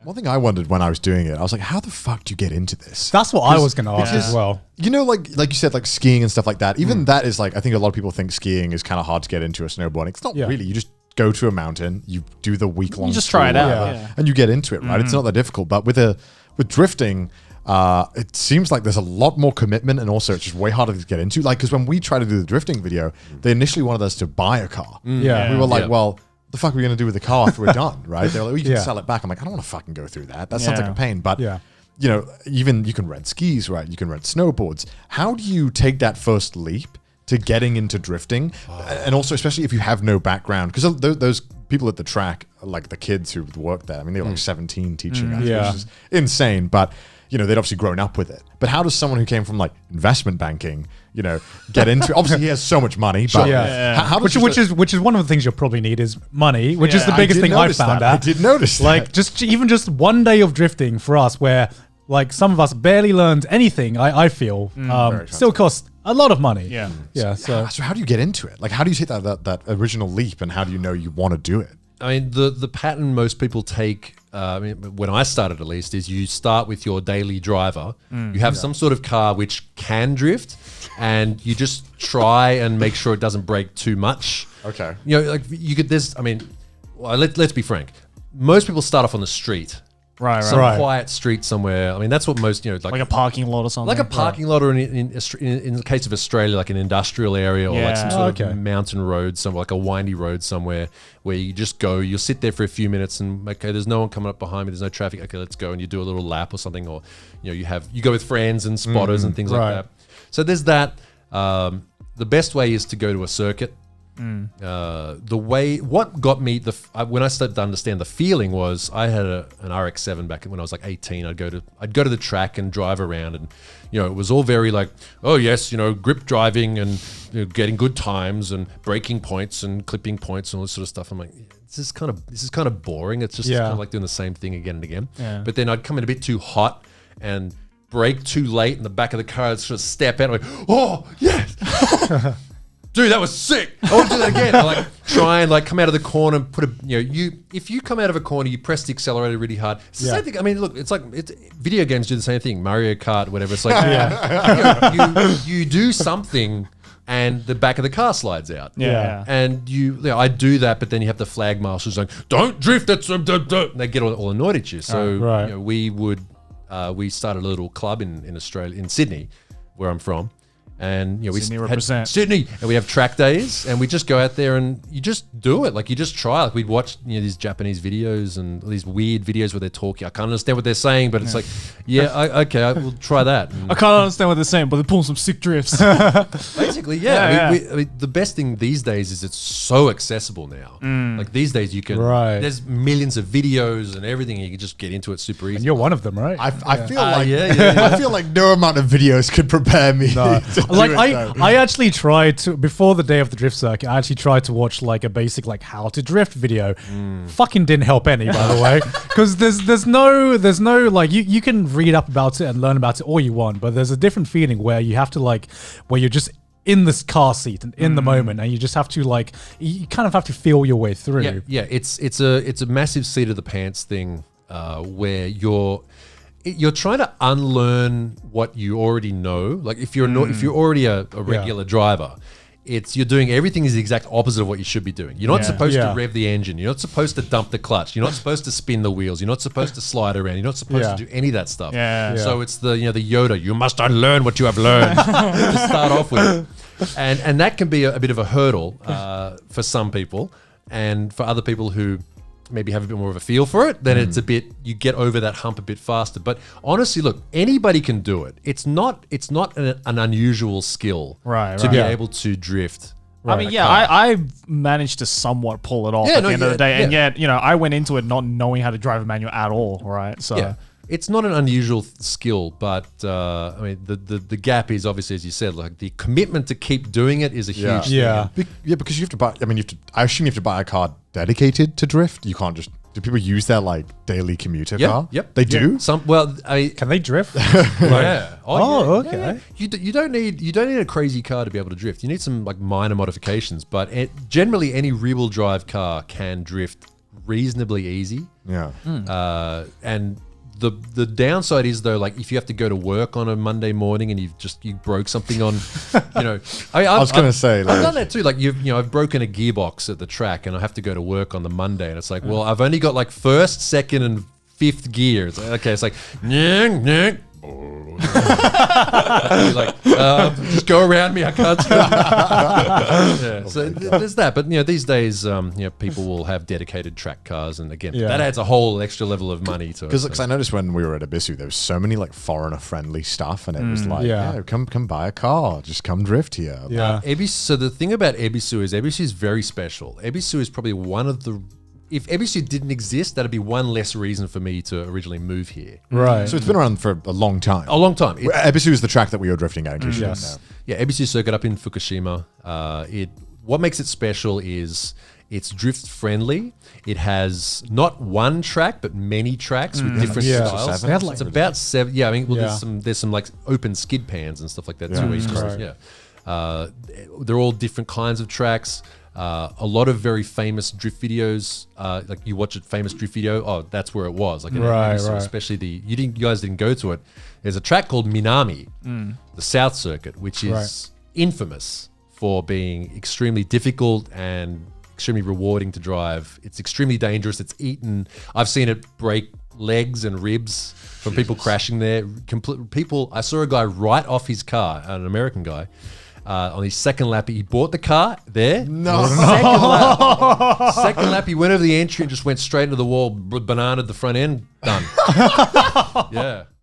One thing I wondered when I was doing it, I was like, how the fuck do you get into this? That's what I was going to ask as well. You know, like you said, like skiing and stuff like that. Even that is like, I think a lot of people think skiing is kind of hard to get into or snowboarding. It's not really. You just go to a mountain, you do the week-long. You just try it out, and you get into it, right? It's not that difficult. But with drifting, it seems like there's a lot more commitment, and also it's just way harder to get into. Like, because when we tried to do the drifting video, they initially wanted us to buy a car. We were like, well, the fuck are we going to do with the car after we're done, right? They're like, well, you can sell it back. I'm like, I don't want to fucking go through that. That sounds like a pain. But, you know, even you can rent skis, right? You can rent snowboards. How do you take that first leap to getting into drifting? And also, especially if you have no background, because those people at the track, like the kids who work there, I mean, they were like 17 teaching us, which is insane. But, you know, they'd obviously grown up with it. But how does someone who came from like investment banking, you know, get into it? Obviously, he has so much money, but how does which is one of the things you'll probably need is money, which is the biggest thing I found out. I did notice like that. Even just one day of drifting for us, where like some of us barely learned anything. I feel still costs a lot of money. So how do you get into it? Like, how do you take that original leap, and how do you know you want to do it? I mean, the pattern most people take, when I started at least, is you start with your daily driver. You have some sort of car which can drift, and you just try and make sure it doesn't break too much. Okay. You know, like you could. Let's be frank. Most people start off on the street. Some quiet street somewhere. I mean, that's what most, you know, like a parking lot or something. Like a parking lot, or in the case of Australia, like an industrial area, or like some sort of mountain road, somewhere like a windy road somewhere, where you just go, you'll sit there for a few minutes, and okay, there's no one coming up behind me, there's no traffic, okay, let's go, and you do a little lap or something, or you know, you go with friends and spotters and things like that. So there's that. The best way is to go to a circuit. What got me when I started to understand the feeling was, I had an RX-7 back when I was like 18. I'd go to the track and drive around, and you know, it was all very like, oh yes, you know, grip driving and you know, getting good times and braking points and clipping points and all this sort of stuff. I'm like, this is kind of boring. It's just kind of like doing the same thing again and again. But then I'd come in a bit too hot and brake too late in the back of the car. I'd sort of step out and I'm like, oh yes. Dude, that was sick. I want to do that again. I like try and like come out of the corner and put if you come out of a corner, you press the accelerator really hard. It's the same thing. I mean, look, it's like video games do the same thing. Mario Kart, whatever. It's like you do something and the back of the car slides out. And I do that, but then you have the flag marshals like, don't drift. That's and they get all annoyed at you. So you know, we started a little club in Australia, in Sydney, where I'm from. And you know, Sydney represent Sydney, and we have track days, and we just go out there and you just do it. Like you just try. Like we'd watch these Japanese videos and these weird videos where they're talking. I can't understand what they're saying, but it's like, okay, we'll try that. And I can't understand what they're saying, but they're pulling some sick drifts. Basically, I mean, the best thing these days is it's so accessible now. Like these days, you can. There's millions of videos and everything. You can just get into it super easy. And you're one of them, right? I feel like I feel like no amount of videos could prepare me. No. Like I actually tried to, before the day of the drift circuit, I actually tried to watch like a basic like how to drift video. Fucking didn't help any, by the way, because there's no like you can read up about it and learn about it all you want, but there's a different feeling where you have to where you're just in this car seat and in the moment, and you just have to you kind of have to feel your way through. It's a massive seat of the pants thing where you're trying to unlearn what you already know. Like if you're already a regular driver, you're doing everything is the exact opposite of what you should be doing. You're not supposed to rev the engine. You're not supposed to dump the clutch. You're not supposed to spin the wheels. You're not supposed to slide around. You're not supposed to do any of that stuff. So it's the Yoda. You must unlearn what you have learned to start off with, and that can be a bit of a hurdle for some people, and for other people who maybe have a bit more of a feel for it, then you get over that hump a bit faster. But honestly, look, anybody can do it. It's not an unusual skill to be able to drift. I mean, I managed to somewhat pull it off at the end of the day, and yet, you know, I went into it not knowing how to drive a manual at all, right? So it's not an unusual skill, but I mean, the gap is obviously, as you said, like the commitment to keep doing it is a huge thing. Because you have to buy. I mean, I assume you have to buy a car dedicated to drift. You can't just. Do people use their like daily commuter car? Yep, they do. Can they drift? Okay. You don't need a crazy car to be able to drift. You need some like minor modifications, but generally any rear-wheel drive car can drift reasonably easy. Yeah. And the downside is though, like if you have to go to work on a Monday morning and you broke something on, you know, I was gonna say, like, I've done that too. Like I've broken a gearbox at the track and I have to go to work on the Monday, and it's like, well, I've only got like first, second, and fifth gear. It's like, okay, it's like, like, just go around me. I can't. So there's that. But these days, people will have dedicated track cars, and again, that adds a whole extra level of money to it. Because I noticed when we were at Ebisu, there was so many like foreigner-friendly stuff, and it was like, come buy a car, just come drift here. Yeah. Ebisu. So the thing about Ebisu is very special. Ebisu is probably one of the. If Ebisu didn't exist, that'd be one less reason for me to originally move here. Right. So it's been around for a long time. A long time. Ebisu is the track that we were drifting at in case you don't know. Yeah, Ebisu circuit up in Fukushima. What makes it special is it's drift friendly. It has not one track, but many tracks with different styles. Seven? It's about 7. Yeah, I mean, well, Yeah. there's some like open skid pans and stuff like that too. East Coast. right. Yeah, they're all different kinds of tracks. A lot of very famous drift videos. Like you watch a famous drift video, oh, that's where it was. Like, Right. especially you guys didn't go to it. There's a track called Minami, the South Circuit, which is infamous for being extremely difficult and extremely rewarding to drive. It's extremely dangerous. I've seen it break legs and ribs from people crashing there. I saw a guy right off his car, an American guy. On his second lap, he bought the car there. No. Second lap, he went over the entry and just went straight into the wall, bananaed the front end, done. Yeah.